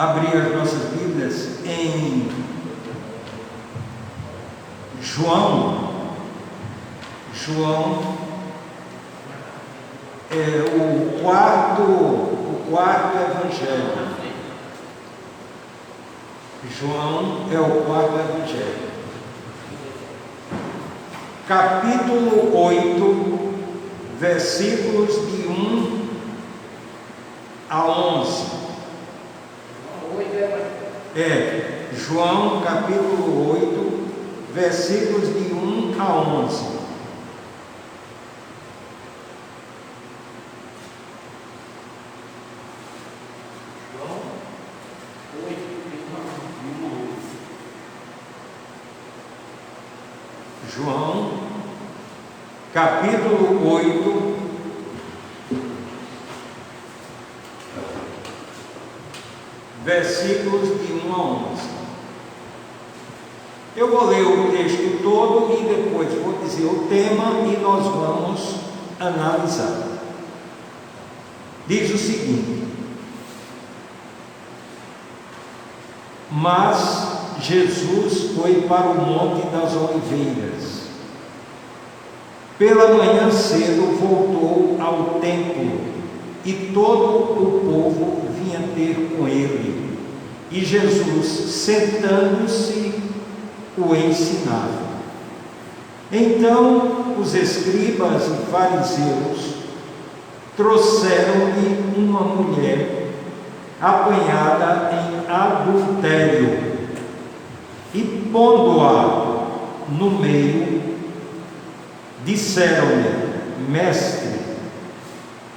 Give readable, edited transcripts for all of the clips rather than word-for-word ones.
abrir as nossas Bíblias em João é o quarto evangelho. João é o quarto evangelho. Capítulo 8, versículos de 1 a 11. João capítulo 8, versículos de 1 a 11. João, capítulo 8, versículos de 1 a 11. Eu vou ler o texto todo e depois vou dizer o tema e nós vamos analisar. Diz o seguinte: mas Jesus foi para o Monte das Oliveiras. Pela manhã cedo voltou ao templo e todo o povo vinha ter com ele. E Jesus, sentando-se, o ensinava. Então os escribas e fariseus trouxeram-lhe uma mulher apanhada em adultério. E pondo-a no meio, disseram-lhe: Mestre,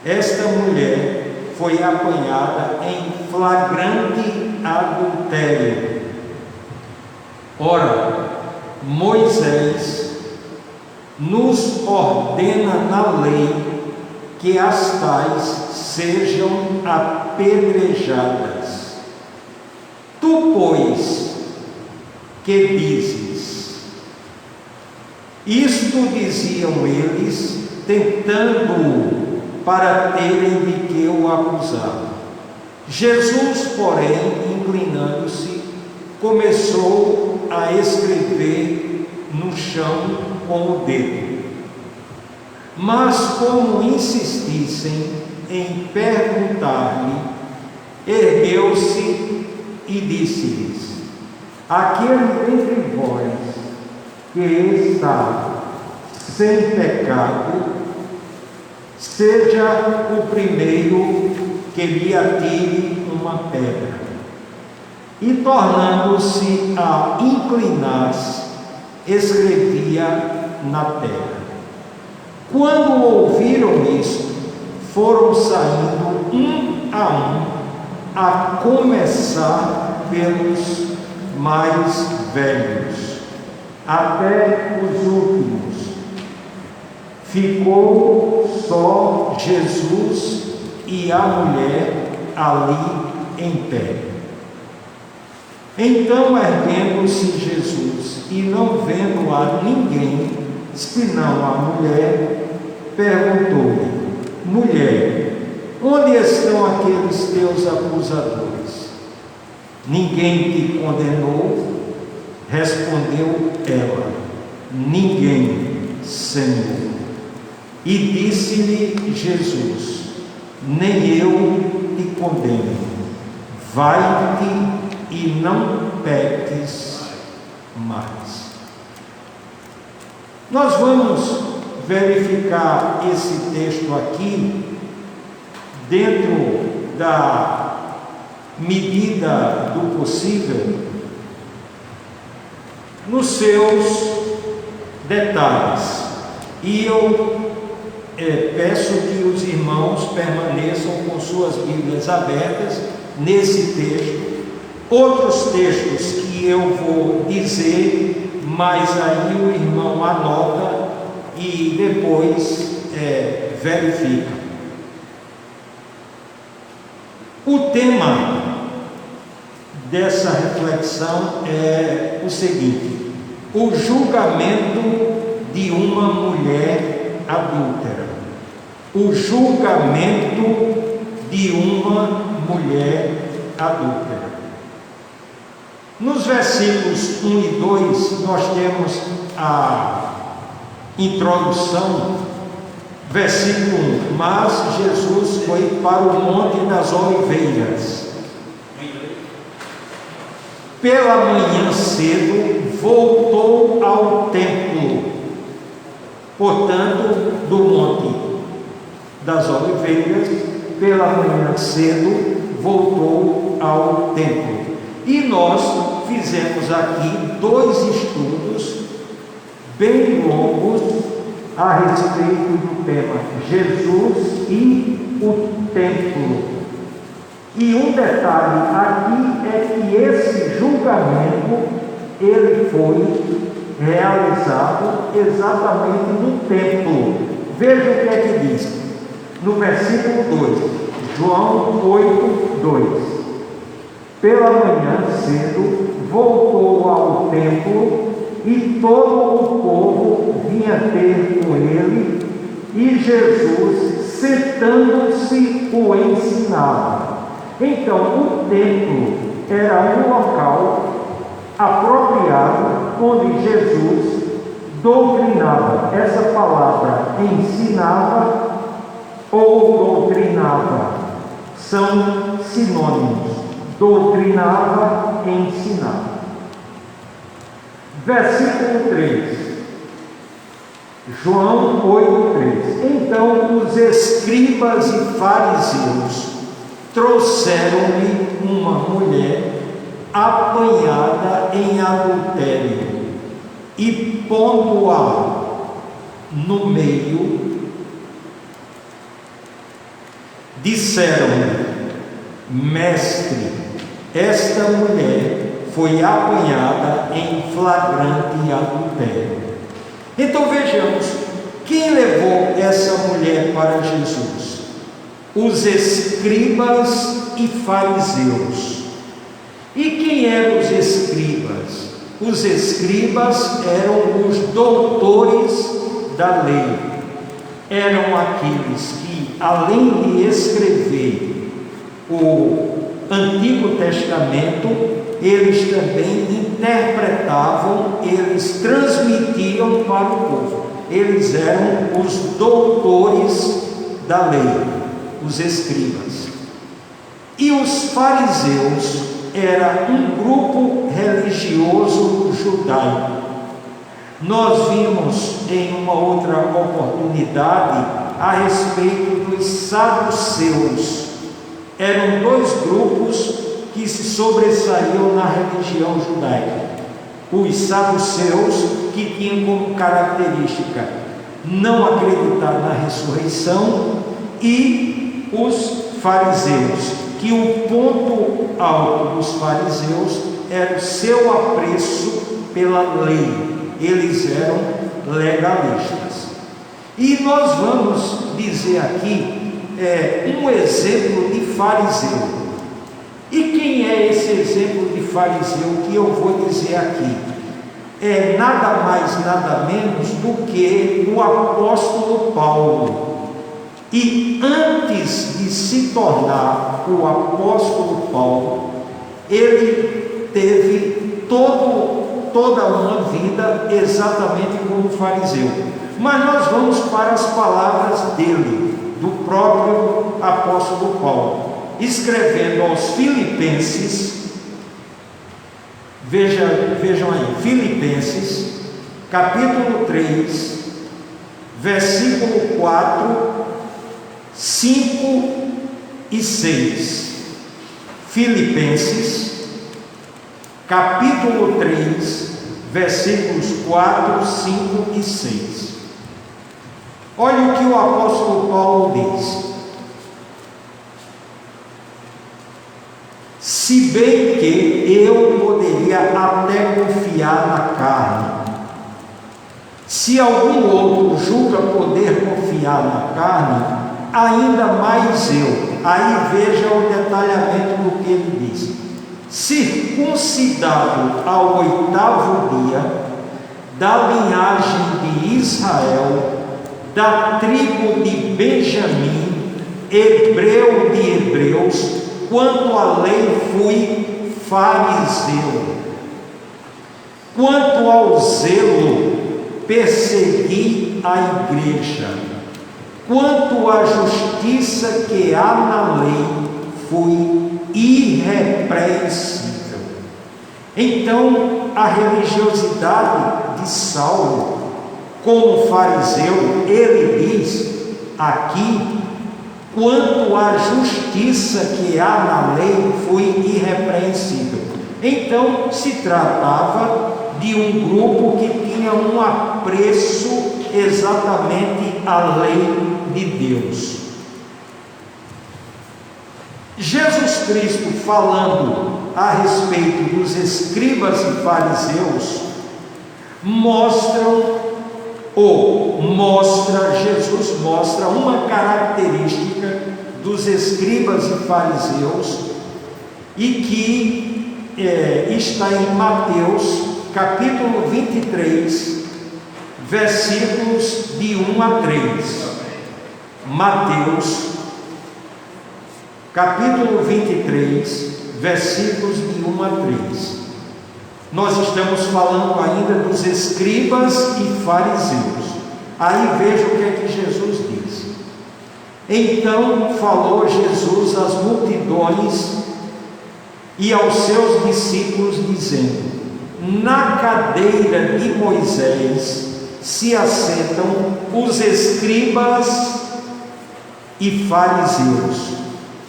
esta mulher foi apanhada em flagrante adultério. Ora, Moisés nos ordena na lei que as tais sejam apedrejadas. Tu, pois, que dizes? Isto diziam eles, tentando-o para terem de que o acusar. Jesus, porém, inclinando-se, começou a escrever no chão com o dedo. Mas, como insistissem em perguntar-lhe, ergueu-se e disse-lhes: aquele entre vós que está sem pecado, seja o primeiro que lhe atire uma pedra. E tornando-se a inclinar-se, escrevia na terra. Quando ouviram isto, foram saindo um, a começar pelos mais velhos, até os últimos. Ficou só Jesus e a mulher ali em pé. Então, erguendo-se Jesus e não vendo a ninguém, senão a mulher, perguntou-lhe: mulher, onde estão aqueles teus acusadores? Ninguém te condenou? Respondeu ela: ninguém, Senhor. E disse-lhe Jesus: nem eu te condeno. Vai-te e não peques mais. Nós vamos verificar esse texto aqui dentro da medida do possível, nos seus detalhes. E eu peço que os irmãos permaneçam com suas Bíblias abertas nesse texto. Outros textos que eu vou dizer, mas aí o irmão anota e depois verifica. O tema dessa reflexão é o seguinte: o julgamento de uma mulher adúltera. O julgamento de uma mulher adúltera. Nos versículos 1 e 2, nós temos a introdução. Versículo 1: Mas Jesus foi para o Monte das Oliveiras. Pela manhã cedo, voltou ao templo. Portanto, do Monte das Oliveiras, pela manhã cedo, voltou ao templo. E nós fizemos aqui 2 estudos bem longos a respeito do tema Jesus e o templo. E um detalhe aqui é que esse julgamento ele foi realizado exatamente no templo. Veja o que é que diz no versículo 2, João 8, 2. Pela manhã cedo voltou ao templo e todo o povo vinha ter com ele, e Jesus, sentando-se, o ensinava. Então, o templo era um local apropriado onde Jesus doutrinava. Essa palavra ensinava ou doutrinava são sinônimos. Doutrinava, ensinava. Versículo 3, João 8:3. Então os escribas e fariseus trouxeram-lhe uma mulher apanhada em adultério e, pondo-a no meio, disseram-lhe: Mestre, esta mulher foi apanhada em flagrante adultério. Então vejamos, quem levou essa mulher para Jesus? Os escribas e fariseus. E quem eram os escribas? Os escribas eram os doutores da lei. Eram aqueles que, além de escrever o Antigo Testamento, eles também interpretavam, eles transmitiam para o povo. Eles eram os doutores da lei, os escribas. E os fariseus era um grupo religioso judaico. Nós vimos em uma outra oportunidade a respeito dos saduceus. Eram 2 grupos que se sobressaíam na religião judaica. Os saduceus, que tinham como característica não acreditar na ressurreição, e os fariseus, que o ponto alto dos fariseus era o seu apreço pela lei. Eles eram legalistas. E nós vamos dizer aqui um exemplo de fariseu. E quem é esse exemplo de fariseu que eu vou dizer aqui? É nada mais, nada menos do que o apóstolo Paulo. E antes de se tornar o apóstolo Paulo, ele teve toda uma vida exatamente como fariseu. Mas nós vamos para as palavras dele, do próprio apóstolo Paulo, escrevendo aos Filipenses. Vejam aí, Filipenses, capítulo 3, versículo 4, 5 e 6. Filipenses, capítulo 3, versículos 4, 5 e 6. Olha o que o apóstolo Paulo diz: se bem que eu poderia até confiar na carne, se algum outro julga poder confiar na carne, ainda mais eu. Aí veja o detalhamento do que ele diz: circuncidado ao 8º dia, da linhagem de Israel, da tribo de Benjamim, hebreu de hebreus, quanto à lei fui fariseu, quanto ao zelo persegui a igreja, quanto à justiça que há na lei fui irrepreensível. Então, a religiosidade de Saulo, como fariseu, ele diz aqui: quanto à justiça que há na lei fui irrepreensível. Então, se tratava de um grupo que tinha um apreço exatamente à lei de Deus. Jesus Cristo, falando a respeito dos escribas e fariseus, Jesus mostra uma característica dos escribas e fariseus, e que está em Mateus capítulo 23, versículos de 1 a 3. Mateus capítulo 23, versículos de 1 a 3. Nós estamos falando ainda dos escribas e fariseus. Aí veja o que é que Jesus diz. Então falou Jesus às multidões e aos seus discípulos, dizendo: na cadeira de Moisés se assentam os escribas e fariseus.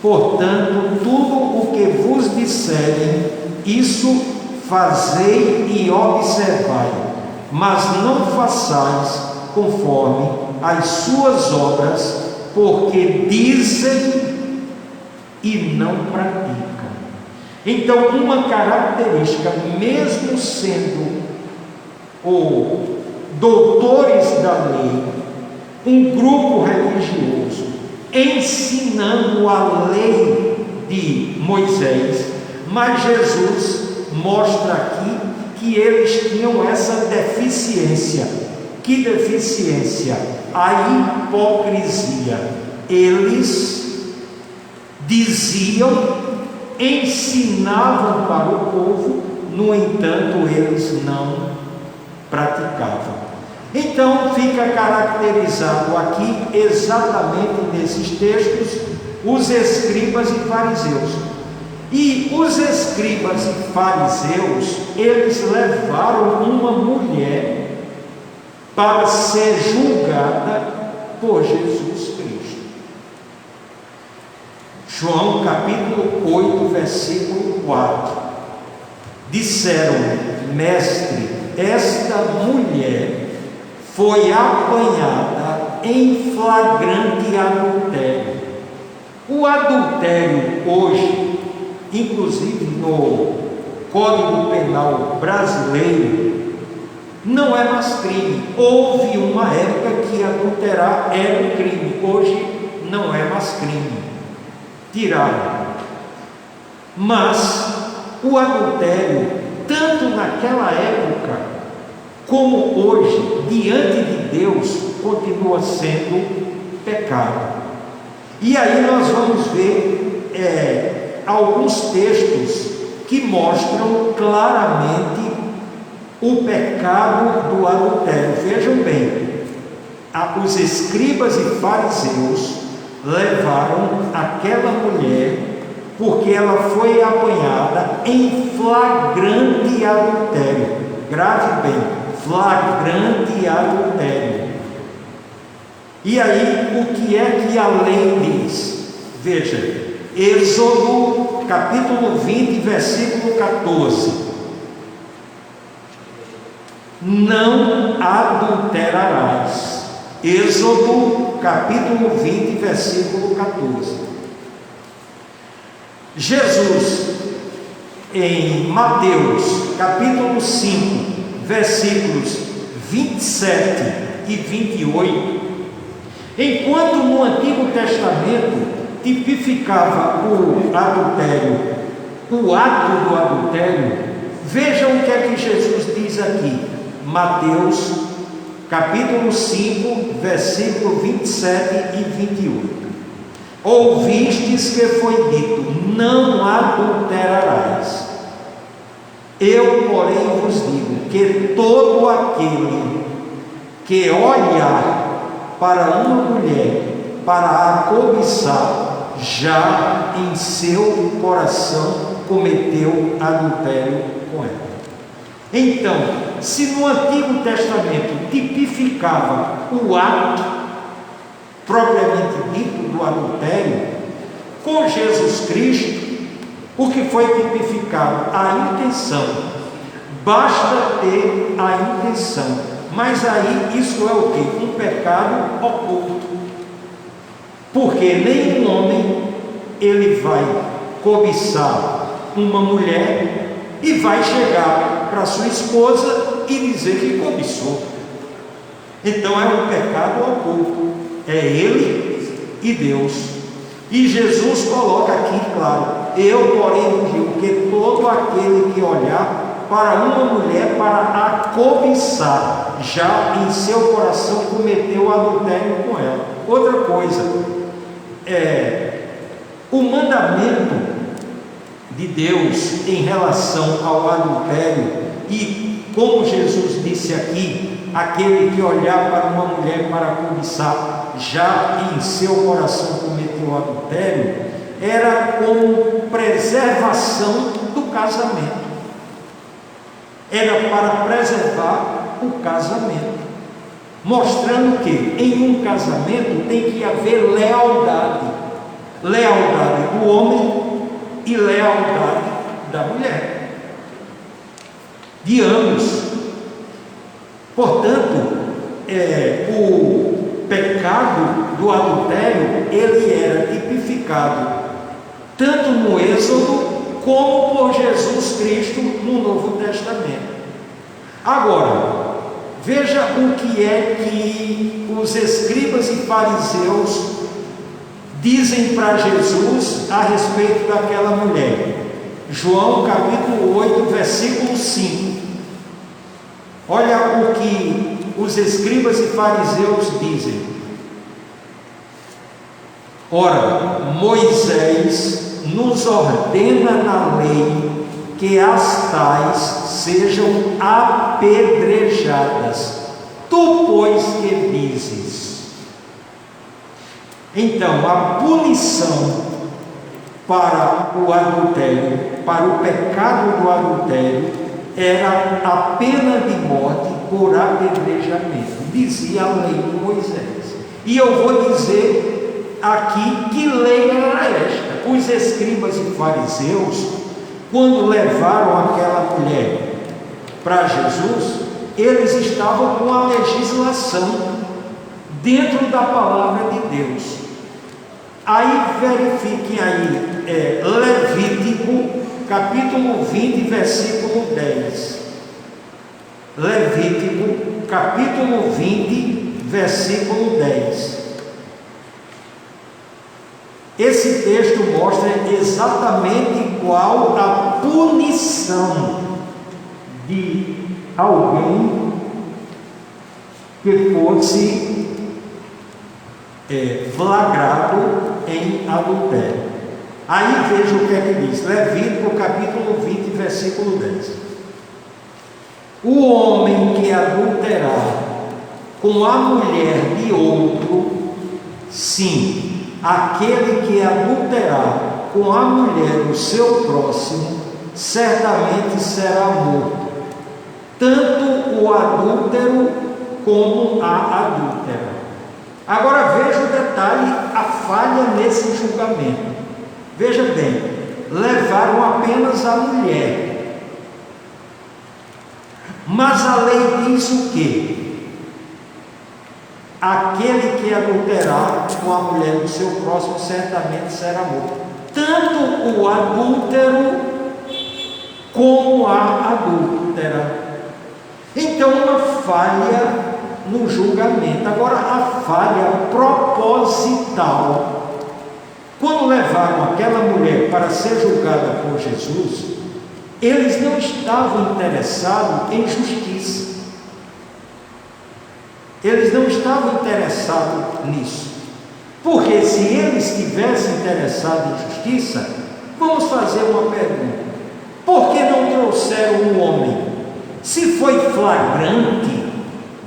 Portanto, tudo o que vos disserem, isso fazei e observai, mas não façais conforme as suas obras, porque dizem e não praticam. Então, uma característica, mesmo sendo doutores da lei, um grupo religioso, ensinando a lei de Moisés, mas Jesus mostra aqui que eles tinham essa deficiência. Que deficiência? A hipocrisia. Eles diziam, ensinavam para o povo, no entanto eles não praticavam. Então fica caracterizado aqui, exatamente nesses textos, os escribas e fariseus. E os escribas e fariseus, eles levaram uma mulher para ser julgada por Jesus Cristo. João capítulo 8, versículo 4. Disseram: mestre, esta mulher foi apanhada em flagrante adultério. O adultério hoje, inclusive no Código Penal brasileiro, não é mais crime. Houve uma época que adulterar era um crime, hoje não é mais crime, tiraram. Mas o adultério, tanto naquela época como hoje, diante de Deus, continua sendo pecado. E aí nós vamos ver alguns textos que mostram claramente o pecado do adultério. Vejam bem, os escribas e fariseus levaram aquela mulher porque ela foi apanhada em flagrante adultério. Grave bem, flagrante adultério. E aí, o que é que a lei diz? Veja, Êxodo capítulo 20, versículo 14. Não adulterarás. Êxodo capítulo 20, versículo 14. Jesus, em Mateus capítulo 5, versículos 27 e 28, enquanto no Antigo Testamento tipificava o adultério, o ato do adultério, vejam o que é que Jesus diz aqui. Mateus capítulo 5, versículo 27 e 28. ouvistes que foi dito: não adulterarás. Eu, porém, vos digo que todo aquele que olhar para uma mulher para a cobiçar, já em seu coração cometeu adultério com ela. Então, se no Antigo Testamento tipificava o ato propriamente dito do adultério, com Jesus Cristo, o que foi tipificado? A intenção. Basta ter a intenção. Mas aí isso é o quê? Um pecado oculto. Porque nenhum homem ele vai cobiçar uma mulher e vai chegar para sua esposa e dizer que cobiçou. Então é um pecado oculto. É ele e Deus. E Jesus coloca aqui, claro: eu, porém, vos digo que todo aquele que olhar para uma mulher para a cobiçar, já em seu coração cometeu adultério com ela. Outra coisa, o mandamento de Deus em relação ao adultério, e como Jesus disse aqui, aquele que olhar para uma mulher para cobiçar, já em seu coração cometeu adultério, era como preservação do casamento. Era para preservar o casamento, mostrando que em um casamento tem que haver lealdade, lealdade do homem e lealdade da mulher, de ambos. Portanto, o pecado do adultério, ele era tipificado tanto no Êxodo como por Jesus Cristo no Novo Testamento. Agora, veja o que é que os escribas e fariseus dizem para Jesus a respeito daquela mulher. João capítulo 8, versículo 5. Olha o que os escribas e fariseus dizem: ora, Moisés nos ordena na lei que as tais sejam apedrejadas. Tu, pois, que dizes? Então, a punição para o adultério, para o pecado do adultério, era a pena de morte por apedrejamento, dizia a lei de Moisés. E eu vou dizer aqui que lei era esta. Os escribas e fariseus, quando levaram aquela mulher para Jesus, eles estavam com a legislação dentro da palavra de Deus. Aí verifiquem aí, Levítico capítulo 20, versículo 10. Levítico capítulo 20, versículo 10. Esse texto mostra exatamente igual a punição de alguém que fosse flagrado em adultério. Aí veja o que é que diz, Levítico capítulo 20, versículo 10. O homem que adulterar com a mulher de outro, sim, aquele que adulterar com a mulher do seu próximo, certamente será morto, tanto o adúltero como a adúltera. Agora veja o detalhe, a falha nesse julgamento. Veja bem, levaram apenas a mulher, mas a lei diz o quê? Aquele que adulterar com a mulher do seu próximo certamente será morto, tanto o adúltero como a adúltera. Então, uma falha no julgamento. Agora, a falha proposital. Quando levaram aquela mulher para ser julgada por Jesus, eles não estavam interessados em justiça. Eles não estavam interessados nisso. Porque se ele estivesse interessado em justiça, vamos fazer uma pergunta: por que não trouxeram o homem? Se foi flagrante,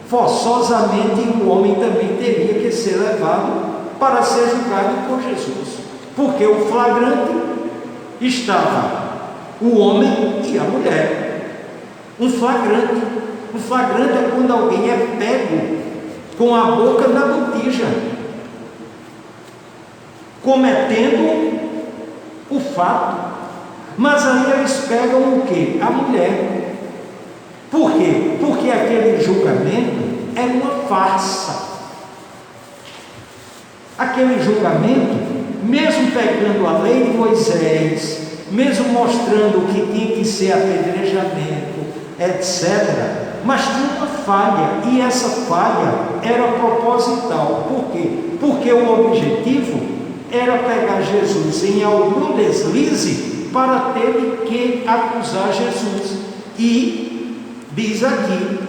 forçosamente o homem também teria que ser levado para ser julgado por Jesus, porque o flagrante estava o homem e a mulher. Um flagrante é quando alguém é pego com a boca na botija, cometendo o fato. Mas aí eles pegam o quê? A mulher. Por quê? Porque aquele julgamento era uma farsa. Aquele julgamento, mesmo pegando a lei de Moisés, mesmo mostrando que tinha que ser apedrejamento, etc., mas tinha uma falha, e essa falha era proposital. Por quê? Porque o objetivo era pegar Jesus em algum deslize para ter que acusar Jesus. E diz aqui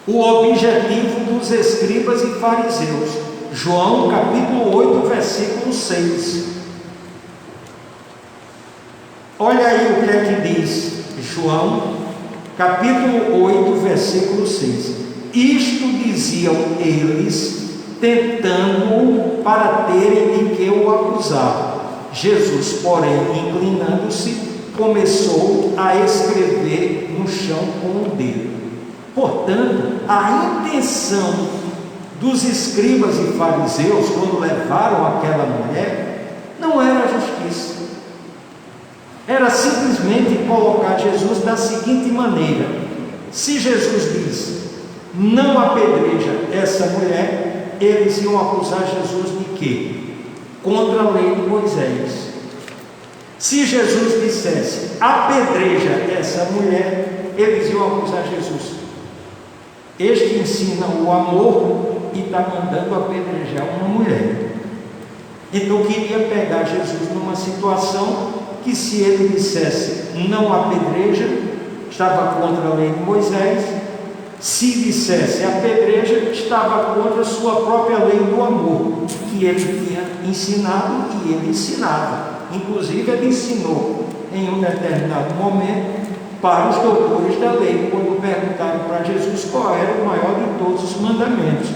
o objetivo dos escribas e fariseus, João capítulo 8, versículo 6. Olha aí o que é que diz João capítulo 8, versículo 6. Isto diziam eles, tentando para terem de que o acusar. Jesus, porém, inclinando-se, começou a escrever no chão com o dedo. Portanto, a intenção dos escribas e fariseus, quando levaram aquela mulher, não era a justiça. Era simplesmente colocar Jesus da seguinte maneira: se Jesus diz, não apedreja essa mulher, eles iam acusar Jesus de quê? Contra a lei de Moisés. Se Jesus dissesse, apedreja essa mulher, eles iam acusar Jesus. Este ensina o amor e está mandando apedrejar uma mulher. Então queria pegar Jesus numa situação que, se ele dissesse não apedreja, estava contra a lei de Moisés. Se dissesse apedreja, estava contra a sua própria lei do amor, que ele tinha ensinado e ele ensinava. Inclusive ele ensinou em um determinado momento para os doutores da lei, quando perguntaram para Jesus qual era o maior de todos os mandamentos.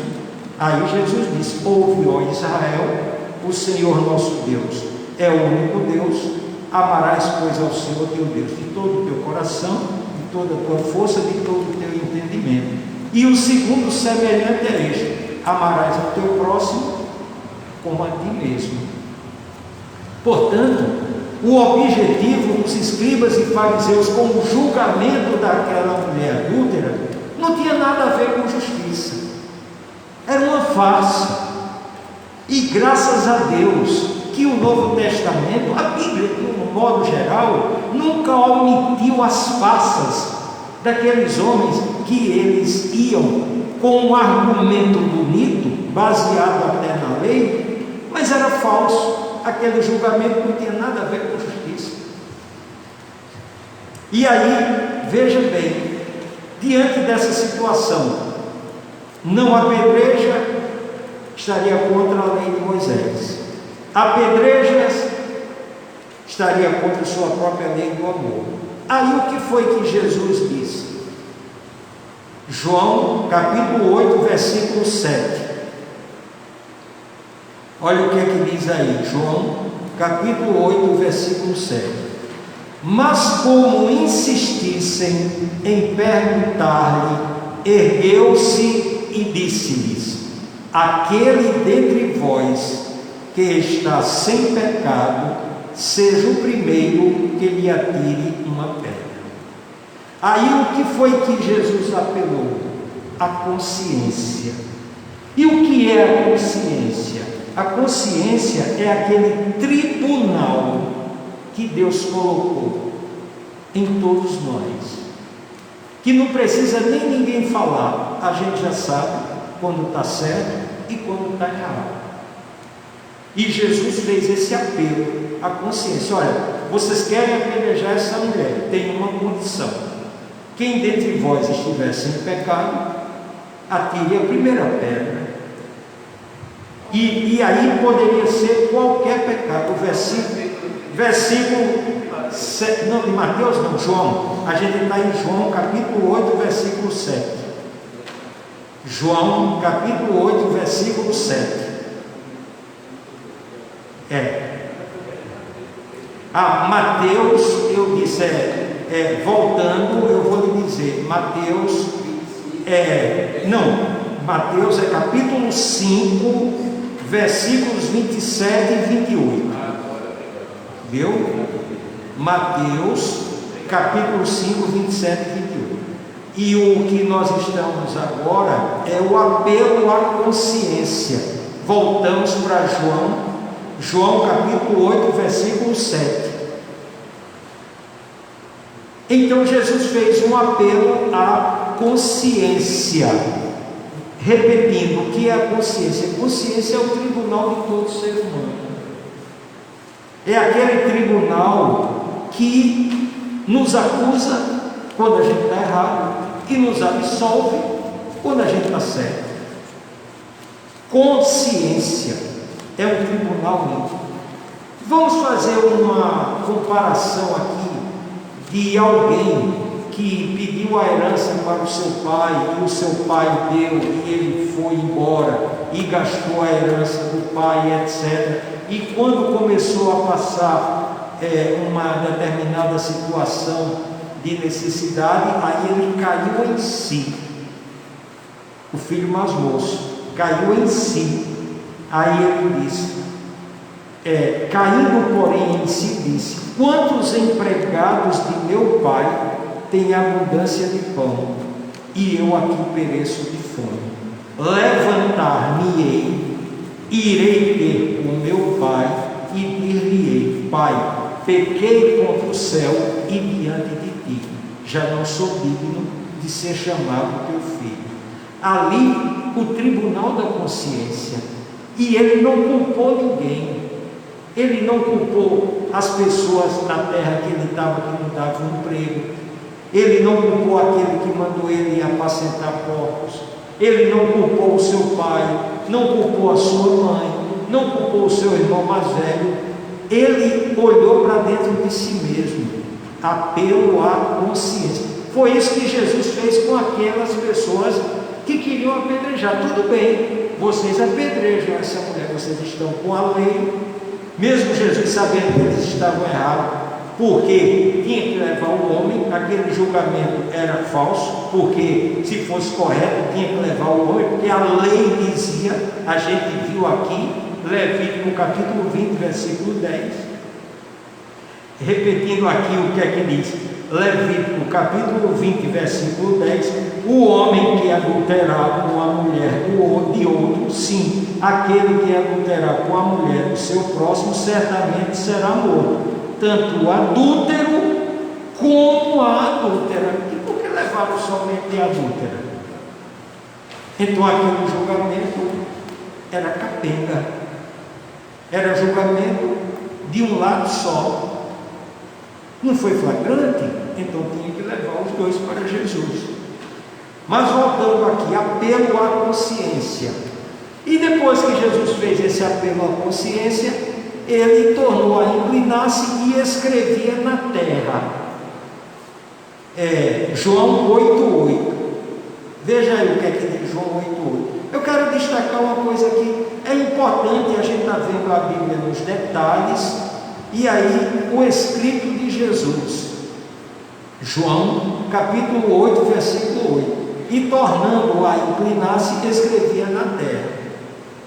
Aí Jesus disse: ouve, ó Israel, o Senhor nosso Deus é o único Deus. Amarás, pois, ao Senhor teu Deus de todo o teu coração, de toda a tua força, de todo o teu entendimento. E o segundo semelhante é este: amarás ao teu próximo como a ti mesmo. Portanto, o objetivo dos escribas e fariseus com o julgamento daquela mulher adúltera não tinha nada a ver com justiça. Era uma farsa. E graças a Deus que o Novo Testamento, a Bíblia, de um modo geral, nunca omitiu as farsas daqueles homens que eles iam com um argumento bonito, baseado até na lei, mas era falso. Aquele julgamento não tinha nada a ver com justiça. E aí, veja bem, diante dessa situação, não apedreja, estaria contra a lei de Moisés. Apedreja, estaria contra a sua própria lei do amor. Aí o que foi que Jesus disse? João capítulo 8, versículo 7. Olha o que é que diz aí, João capítulo 8, versículo 7. Mas como insistissem em perguntar-lhe, ergueu-se e disse-lhes: aquele dentre vós que está sem pecado, seja o primeiro que lhe atire uma pedra. Aí o que foi que Jesus apelou? A consciência. E o que é a consciência? A consciência é aquele tribunal que Deus colocou em todos nós, que não precisa nem ninguém falar, a gente já sabe quando está certo e quando está errado. E Jesus fez esse apelo à consciência: olha, vocês querem apedrejar essa mulher, tem uma condição: quem dentre vós estiver sem pecado, atire a primeira pedra. E aí poderia ser qualquer pecado. O versículo não, de Mateus não, João. A gente está em João capítulo 8, versículo 7. João capítulo 8, versículo 7. Mateus, eu disse, voltando, eu vou lhe dizer, Mateus é capítulo 5, versículos 27 e 28. Viu? Mateus, capítulo 5, 27 e 28. E o que nós estamos agora é o apelo à consciência. Voltamos para João capítulo 8, versículo 7. Então Jesus fez um apelo à consciência. Repetindo, o que é a consciência? A consciência é o tribunal de todo ser humano. É aquele tribunal que nos acusa quando a gente está errado e nos absolve quando a gente está certo. Consciência é um tribunal limpo. Vamos fazer uma comparação aqui de alguém que pediu a herança para o seu pai e o seu pai deu e ele foi embora e gastou a herança do pai, etc. E quando começou a passar uma determinada situação de necessidade, aí ele caiu em si. O filho mais moço caiu em si. Aí ele disse, caindo porém em si, disse: quantos empregados de meu pai têm abundância de pão, e eu aqui pereço de fome? Levantar-me-ei, irei ter com meu pai, e dir-lhe-ei: Pai, pequei contra o céu e diante de ti, já não sou digno de ser chamado teu filho. Ali, o tribunal da consciência. E ele não culpou ninguém. Ele não culpou as pessoas na terra que ele estava, que não davam emprego. Ele não culpou aquele que mandou ele apacentar porcos. Ele não culpou o seu pai, não culpou a sua mãe, não culpou o seu irmão mais velho. Ele olhou para dentro de si mesmo. Apelo à consciência. Foi isso que Jesus fez com aquelas pessoas que queriam apedrejar. Tudo bem, vocês apedrejam essa mulher, vocês estão com a lei. Mesmo Jesus sabendo que eles estavam errados, porque tinha que levar o homem, aquele julgamento era falso, porque se fosse correto tinha que levar o homem, porque a lei dizia, a gente viu aqui, Levítico capítulo 20, versículo 10, repetindo aqui o que é que diz, Levítico capítulo 20, versículo 10, o homem que adulterar com a mulher de outro, sim, aquele que adulterar com a mulher do seu próximo, certamente será morto, tanto o adúltero como a adúltera. E por que levaram somente a adúltera? Então aquele julgamento era capenga, era julgamento de um lado só. Não foi flagrante, então tinha que levar os dois para Jesus. Mas voltando aqui, apelo à consciência. E depois que Jesus fez esse apelo à consciência, ele tornou a inclinar-se e escrevia na terra. João 8,8. Veja aí o que é que diz João 8,8. Eu quero destacar uma coisa aqui. É importante a gente estar vendo a Bíblia nos detalhes. E aí, o escrito de Jesus, João, capítulo 8, versículo 8, e tornando a inclinar-se, escrevia na terra.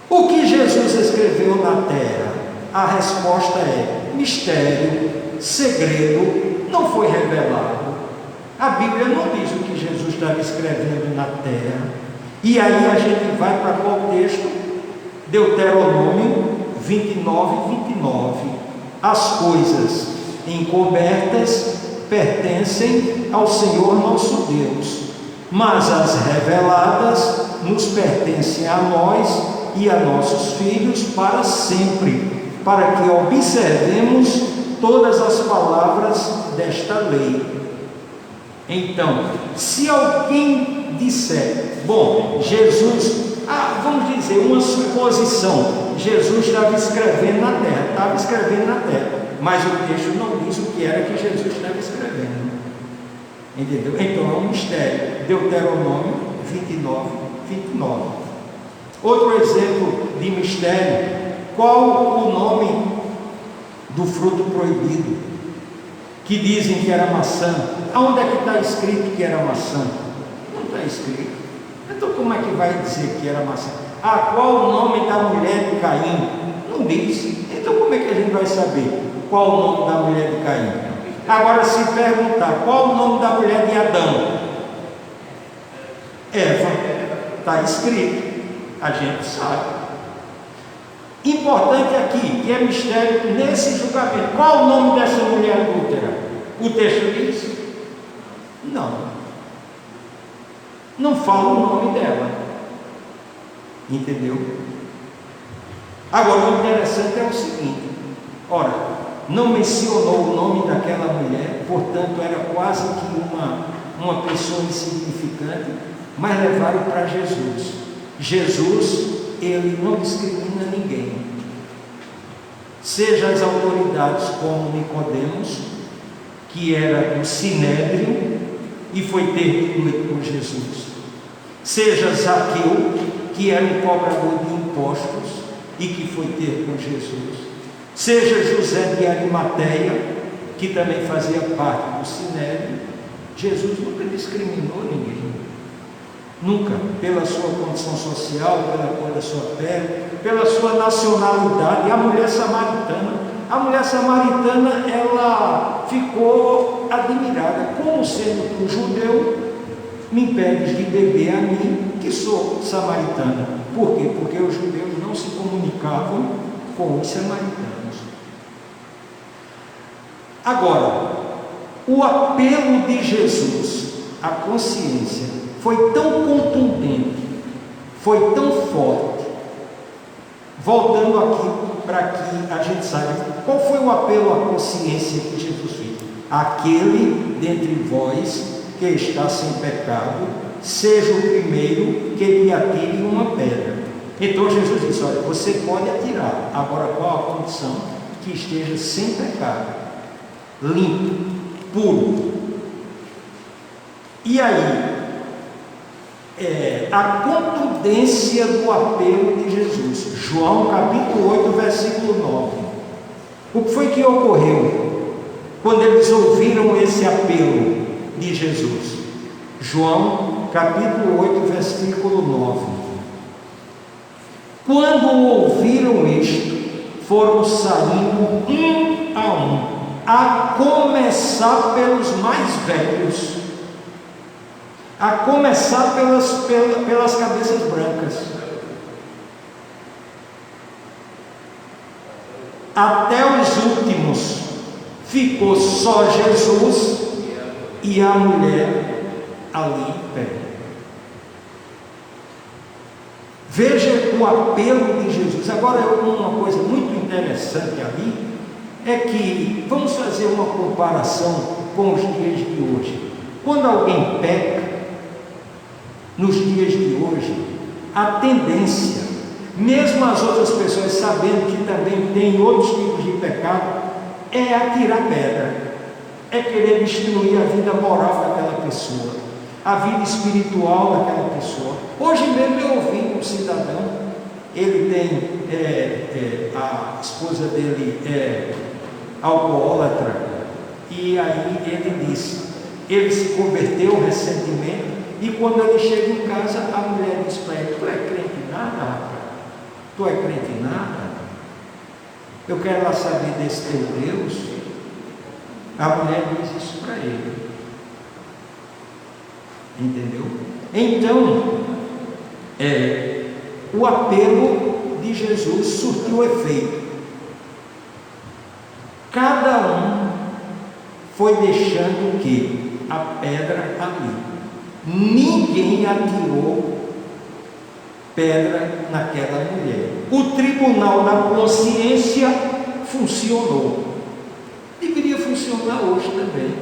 O que Jesus escreveu na terra? A resposta é mistério, segredo, não foi revelado. A Bíblia não diz o que Jesus estava escrevendo na terra. E aí a gente vai para qual texto? Deuteronômio 29, 29. As coisas encobertas pertencem ao Senhor nosso Deus, mas as reveladas nos pertencem a nós e a nossos filhos para sempre, para que observemos todas as palavras desta lei. Então, se alguém disser, bom, Jesus vamos dizer, uma suposição, Jesus estava escrevendo na terra, mas o texto não diz o que era que Jesus estava escrevendo, entendeu? Então é um mistério. Deuteronômio 29. Outro exemplo de mistério: qual o nome do fruto proibido, que dizem que era maçã? Aonde é que está escrito que era maçã? Não está escrito. Então como é que vai dizer que era maçã? Qual o nome da mulher de Caim? Não diz. Então como é que a gente vai saber qual o nome da mulher de Caim? Agora, se perguntar qual o nome da mulher de Adão, Eva, está escrito, a gente sabe. Importante aqui, que é mistério nesse julgamento: qual o nome dessa mulher adúltera? O texto diz? Não fala o nome dela, entendeu? Agora, o interessante é o seguinte: ora, não mencionou o nome daquela mulher, portanto era quase que uma pessoa insignificante, mas levaram para Jesus. Jesus, ele não discrimina ninguém, seja as autoridades como Nicodemos, que era do Sinédrio e foi ter noite com Jesus, seja Zaqueu, que era um cobrador de impostos e que foi ter com Jesus, seja José de Arimateia, que também fazia parte do Sinédrio. Jesus nunca discriminou ninguém, nunca, pela sua condição social, pela cor da sua pele, pela sua nacionalidade. A mulher samaritana, ela ficou admirada: como sendo um judeu, me impedes de beber a mim, que sou samaritana? Por quê? Porque os judeus não se comunicavam com os samaritanos. Agora, o apelo de Jesus à consciência foi tão contundente, foi tão forte. Voltando aqui para que a gente saiba qual foi o apelo à consciência que Jesus fez: aquele dentre vós que está sem pecado, seja o primeiro que lhe atire uma pedra. Então Jesus disse: olha, você pode atirar, agora qual a condição? Que esteja sem pecado, limpo, puro. E aí, a contundência do apelo de Jesus. João capítulo 8, versículo 9. O que foi que ocorreu quando eles ouviram esse apelo de Jesus? João capítulo 8, versículo 9. Quando ouviram isto, foram saindo um a começar pelos mais velhos, a começar pelas cabeças brancas, até os últimos. Ficou só Jesus e a mulher ali em pé. Veja o apelo de Jesus. Agora, uma coisa muito interessante ali é que vamos fazer uma comparação com os dias de hoje. Quando alguém peca, nos dias de hoje, a tendência, mesmo as outras pessoas sabendo que também tem outros tipos de pecado, é atirar pedra, é querer destruir a vida moral daquela pessoa, a vida espiritual daquela pessoa. Hoje mesmo eu ouvi um cidadão, ele tem, a esposa dele é alcoólatra, e aí ele disse, ele se converteu recentemente, e quando ele chega em casa, a mulher diz para ele: tu é crente em nada, rapaz? Tu é crente em nada? Eu quero lá saber desse teu Deus. A mulher diz isso para ele. Entendeu? Então, o apelo de Jesus surtiu efeito. Cada um foi deixando o quê? A pedra ali. Ninguém atirou pedra naquela mulher. O tribunal da consciência funcionou. Deveria funcionar hoje também,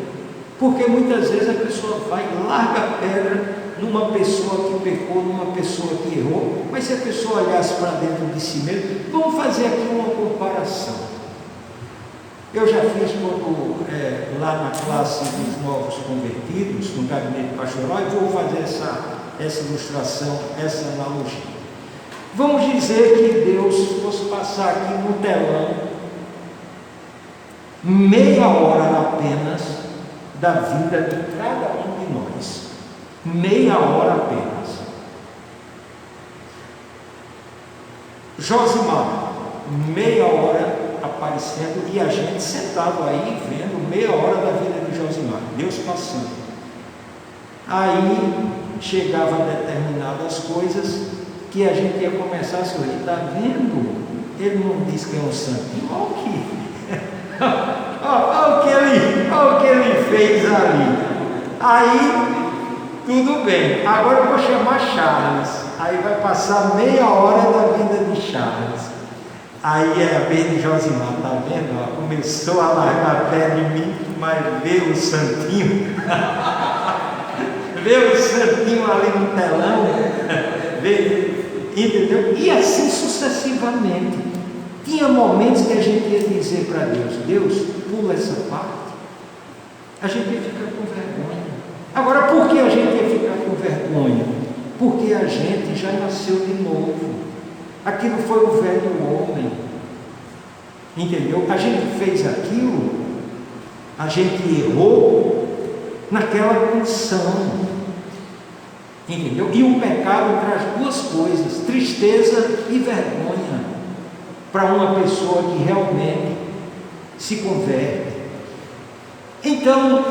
porque muitas vezes a pessoa vai e larga a pedra numa pessoa que pecou, numa pessoa que errou, mas se a pessoa olhasse para dentro de si mesmo, vamos fazer aqui uma comparação. Eu já fiz quando, lá na classe dos novos convertidos, no gabinete pastoral, e vou fazer essa ilustração, essa analogia. Vamos dizer que Deus fosse passar aqui no telão meia hora apenas da vida de cada um de nós. Meia hora apenas. Josimar, meia hora aparecendo e a gente sentado aí vendo meia hora da vida de Josimar, Deus passando. Aí chegava determinadas coisas que a gente ia começar a sorrir. Está vendo? Ele não disse que é um santinho. Olha o que ele fez ali. Aí, tudo bem. Agora eu vou chamar Charles. Aí vai passar meia hora da vida de Charles. Aí é a vez de Josimar, tá vendo? Ó, começou a largar a pé de mim, mas veio o santinho. Veio o santinho ali no telão. Veio, entendeu? E assim sucessivamente. Tinha momentos que a gente ia dizer para Deus: Deus, pula essa parte. A gente ia ficar com vergonha. Agora, por que a gente ia ficar com vergonha? Porque a gente já nasceu de novo. Aquilo foi o velho homem. Entendeu? A gente fez aquilo, a gente errou naquela condição. Entendeu? E o pecado traz duas coisas: tristeza e vergonha, para uma pessoa que realmente se converte. Então,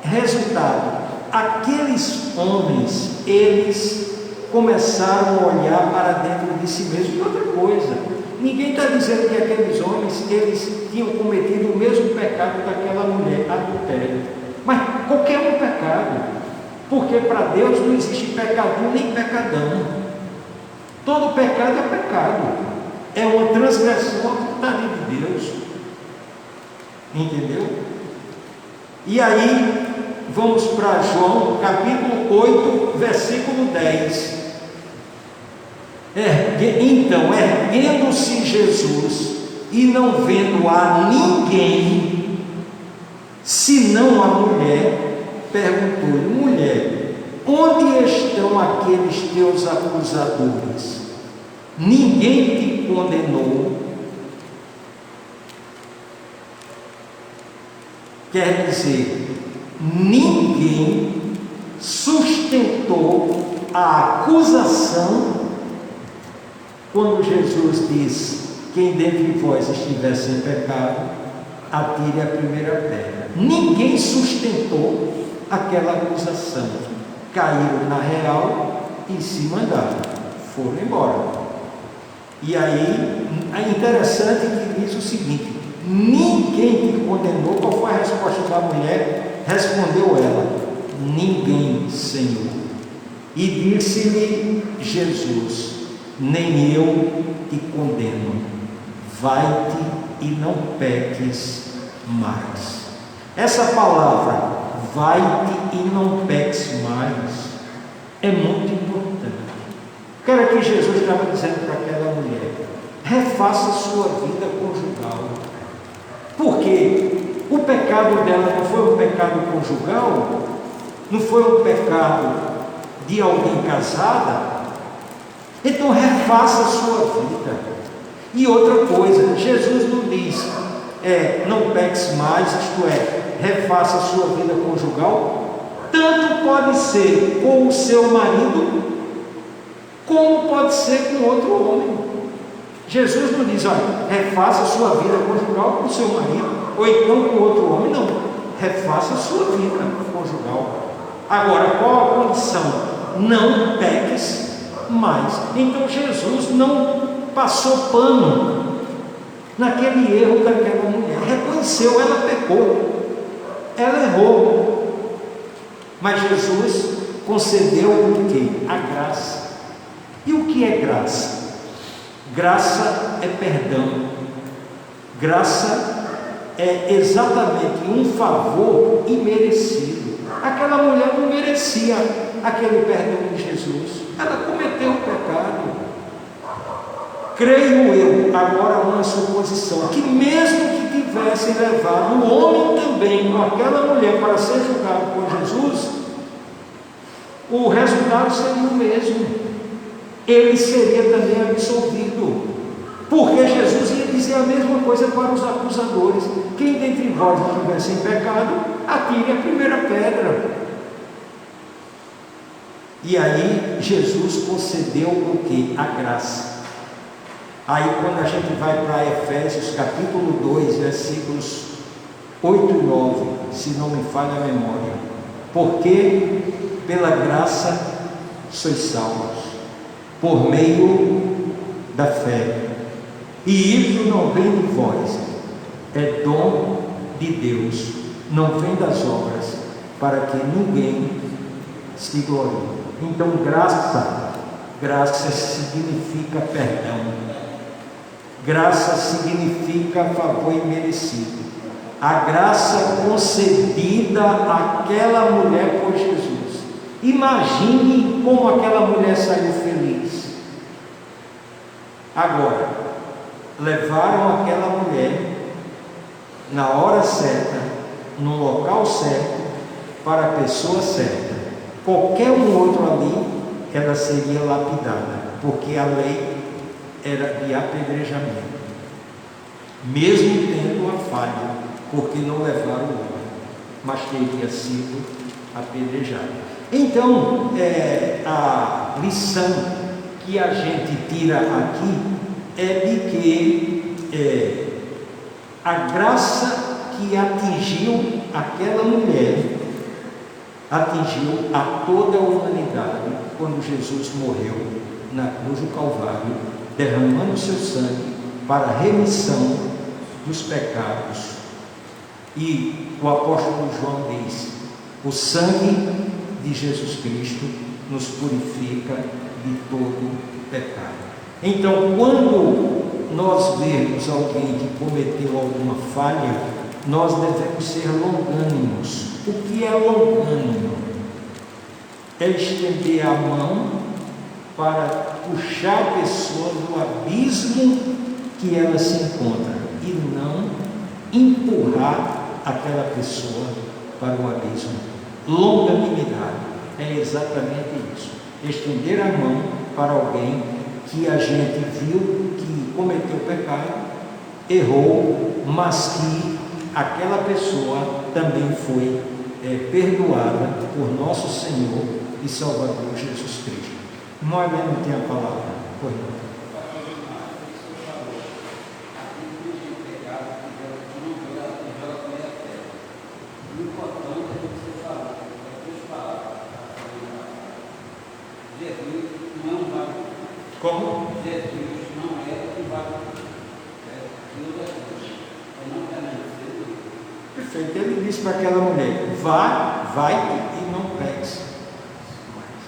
resultado, aqueles homens, eles começaram a olhar para dentro de si mesmos. E outra coisa, ninguém está dizendo que aqueles homens, eles tinham cometido o mesmo pecado daquela mulher, adultério, mas qualquer um pecado, porque para Deus não existe pecador nem pecadão. Todo pecado é pecado, é uma transgressão à vontade de Deus. Entendeu? E aí, vamos para João, capítulo 8, versículo 10. Então, erguendo-se Jesus, e não vendo a ninguém, senão a mulher, perguntou-lhe: mulher, onde estão aqueles teus acusadores? Ninguém te condenou? Quer dizer, ninguém sustentou a acusação quando Jesus diz: quem dentre vós estiver sem pecado, atire a primeira pedra. Ninguém sustentou aquela acusação. Caíram na real e se mandaram, foram embora. E aí, é interessante que diz o seguinte: ninguém te condenou. Qual foi a resposta da mulher? Respondeu ela: ninguém, Senhor. E disse-lhe Jesus: nem eu te condeno, vai-te e não peques mais. Essa palavra, vai-te e não peques mais, é muito importante. O que era que Jesus estava dizendo para aquela mulher? Refaça sua vida conjugal. Porque o pecado dela não foi um pecado conjugal, não foi um pecado de alguém casada. Então refaça a sua vida. E outra coisa, Jesus não diz não peques mais, isto é, refaça a sua vida conjugal. Tanto pode ser com o seu marido, como pode ser com outro homem. Jesus não diz: olha, refaça a sua vida conjugal com o seu marido, ou então com outro homem. Não, refaça a sua vida conjugal. Agora, qual a condição? Não peques mais. Então Jesus não passou pano naquele erro daquela mulher. Reconheceu, ela pecou, ela errou, mas Jesus concedeu o quê? A graça. E o que é graça? Graça é perdão, graça é exatamente um favor imerecido. Aquela mulher não merecia aquele perdão de Jesus, ela cometeu o pecado. Creio eu, agora uma suposição, que mesmo que tivessem levado o homem também com aquela mulher para ser julgado por Jesus, o resultado seria o mesmo. Ele seria também absolvido, porque Jesus ia dizer a mesma coisa para os acusadores: quem dentre vós estiver sem pecado, atire a primeira pedra. E aí Jesus concedeu o que? A graça. Aí quando a gente vai para Efésios capítulo 2, versículos 8 e 9, se não me falha a memória: porque pela graça sois salvos, por meio da fé, e isso não vem de vós, é dom de Deus, não vem das obras, para que ninguém se glorie. Então graça significa perdão, graça significa favor imerecido, a graça concedida àquela mulher por Jesus. Imagine como aquela mulher saiu feliz. Agora, levaram aquela mulher na hora certa, no local certo, para a pessoa certa. Qualquer um outro ali, ela seria lapidada, porque a lei era de apedrejamento, mesmo tendo a falha, porque não levaram o homem, mas teria sido apedrejada. Então, a lição que a gente tira aqui é de que a graça que atingiu aquela mulher atingiu a toda a humanidade quando Jesus morreu na cruz do Calvário, derramando seu sangue para a remissão dos pecados. E o apóstolo João diz: o sangue de Jesus Cristo nos purifica de todo pecado. Então, quando nós vemos alguém que cometeu alguma falha, nós devemos ser longânimos. O que é longânimo? É estender a mão para puxar a pessoa do abismo que ela se encontra e não empurrar aquela pessoa para o abismo. Longanimidade é exatamente isso: estender a mão para alguém que a gente viu que cometeu pecado, errou, mas que aquela pessoa também foi perdoada por nosso Senhor e Salvador Jesus Cristo. Moabeno tem a palavra. Pois não. Como? Jesus não é que vai. Perfeito. Ele disse para aquela mulher: vai e não peques mais.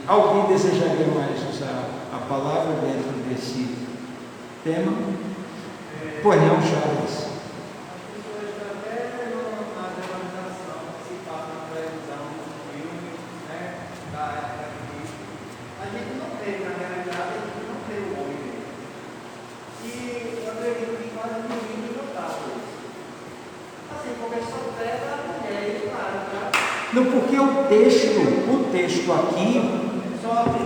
Alguém desejaria mais usar a palavra dentro desse tema? Pois não, Charles. Não, porque o texto aqui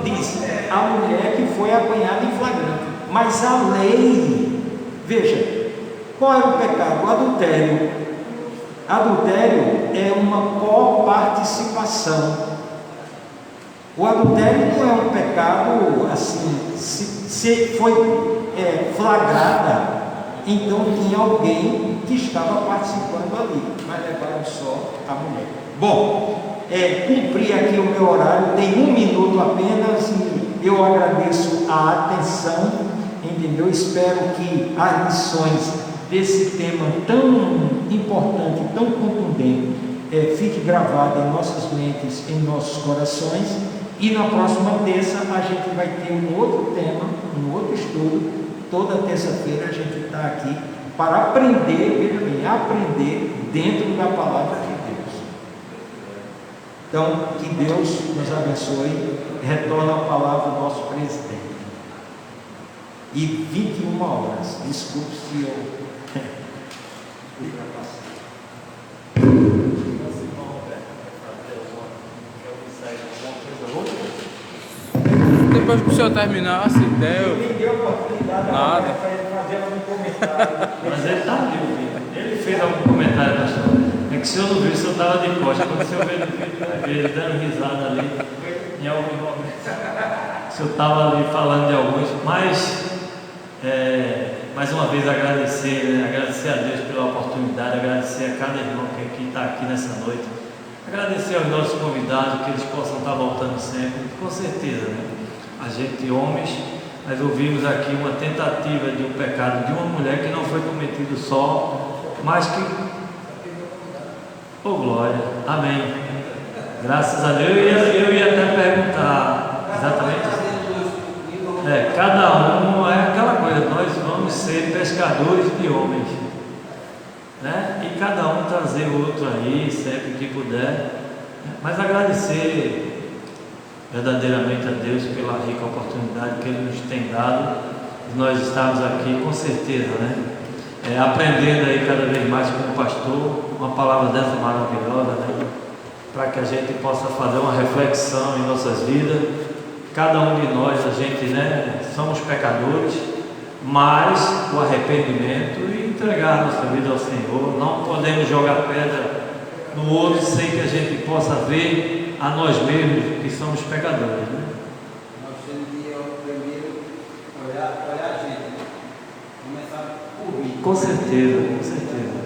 diz a mulher que foi apanhada em flagrante, mas a lei, veja, qual era o pecado? O adultério. Adultério é uma coparticipação. O adultério não é um pecado assim, se foi flagrada, então tinha alguém que estava participando ali, mas levaram só a mulher. Bom, cumpri aqui o meu horário, tem 1 minuto apenas, e eu agradeço a atenção, entendeu? Espero que as lições desse tema tão importante, tão contundente, fique gravada em nossas mentes, em nossos corações, e na próxima terça a gente vai ter um outro tema, um outro estudo. Toda terça-feira a gente está aqui para aprender, veja bem, aprender dentro da palavra de Deus. Então, que Deus nos abençoe. Retorna a palavra do nosso presidente. E 21 horas, desculpe se eu Depois que o senhor terminar, se der. me deu a oportunidade Nada. para fazer algum comentário. Mas ele está ali ouvindo. Ele fez algum comentário, pastor. É que o senhor não viu, o senhor estava de costas. Quando o senhor veio no vídeo, vai ver ele dando risada ali. Em algum momento. O senhor estava ali falando de alguns. Mas, mais uma vez, agradecer, né? Agradecer a Deus pela oportunidade. Agradecer a cada irmão que está aqui nessa noite. Agradecer aos nossos convidados, que eles possam estar voltando sempre. Com certeza, né? A gente, homens, nós ouvimos aqui uma tentativa de um pecado de uma mulher que não foi cometido só, mas que... Oh, glória, amém. Graças a Deus. Eu ia até perguntar exatamente isso. Cada um é aquela coisa, nós vamos ser pescadores de homens, né? E cada um trazer o outro aí, sempre que puder. Mas agradecer verdadeiramente a Deus pela rica oportunidade que Ele nos tem dado de nós estarmos aqui, com certeza, né? Aprendendo aí cada vez mais com o pastor, uma palavra dessa maravilhosa, né? Para que a gente possa fazer uma reflexão em nossas vidas. Cada um de nós, a gente, né? Somos pecadores, mas o arrependimento e entregar nossa vida ao Senhor. Não podemos jogar pedra no outro sem que a gente possa ver a nós mesmos que somos pecadores, né? Nós temos que primeiro olhar a gente, né? Começar por mim. Com certeza, com certeza.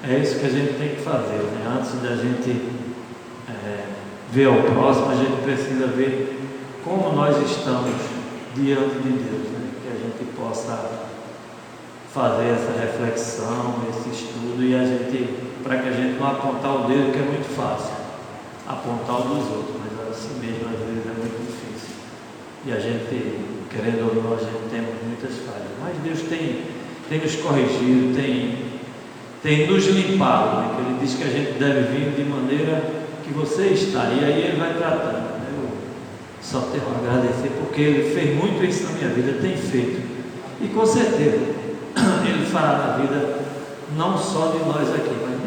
É isso que a gente tem que fazer, né? Antes da gente ver ao próximo, a gente precisa ver como nós estamos diante de Deus, né? Que a gente possa fazer essa reflexão, esse estudo, e a gente, para que a gente não apontar o dedo, que é muito fácil apontar o dos outros, mas assim mesmo às vezes é muito difícil. E a gente, querendo ou não, a gente tem muitas falhas. Mas Deus tem nos corrigido, tem nos limpado, né? Que Ele diz que a gente deve vir de maneira que você está, e aí Ele vai tratando. Eu só tenho a agradecer, porque Ele fez muito isso na minha vida, tem feito. E com certeza, Ele fará na vida não só de nós aqui, mas